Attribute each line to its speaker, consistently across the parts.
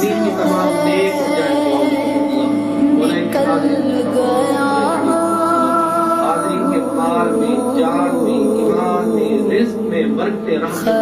Speaker 1: حاضرین کی تمام نیک ہو جائے حاضرین کے مال میں، جان میں، ایمان میں، رزق میں برکت رحمت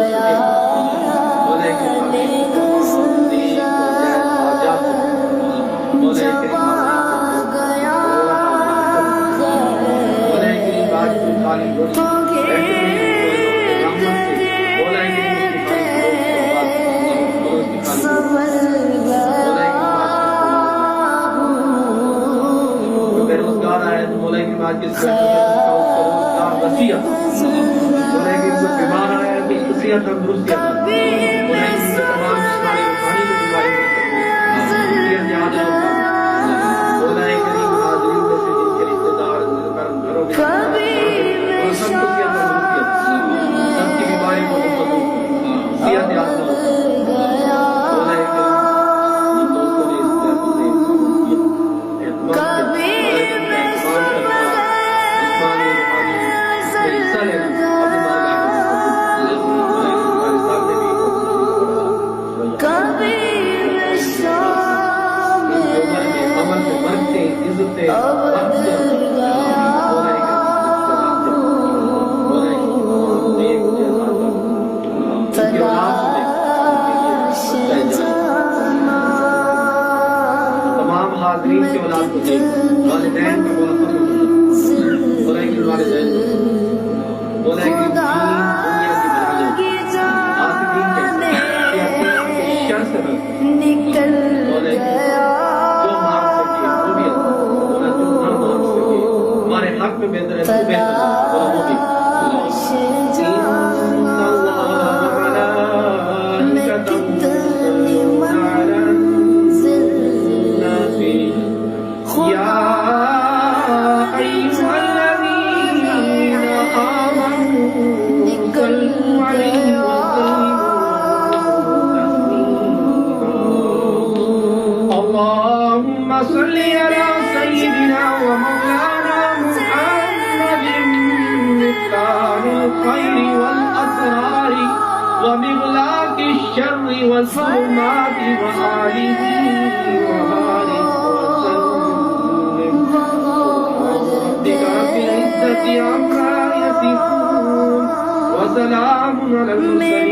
Speaker 1: حاضرین کے اولاد کو دیکھ والدین کا بولا ختم بولا کہ والدین بولا کہ دین دنیا کی بنا حاضرین کیسے کہ اپنے آپ کو شر سے بچ بولا کہ جو مار سکے وہ بھی بولا جو نہ مار سکے ہمارے حق میں بہتر ہے تو بہتر بولا وہ بھی صل على سيدنا ومولانا محمد مفتاح الخير والأسرار ومغلاق الشر والظلمات وآله وبارك وسلم ربك رب العزة عما يصفون وسلام على المرسلين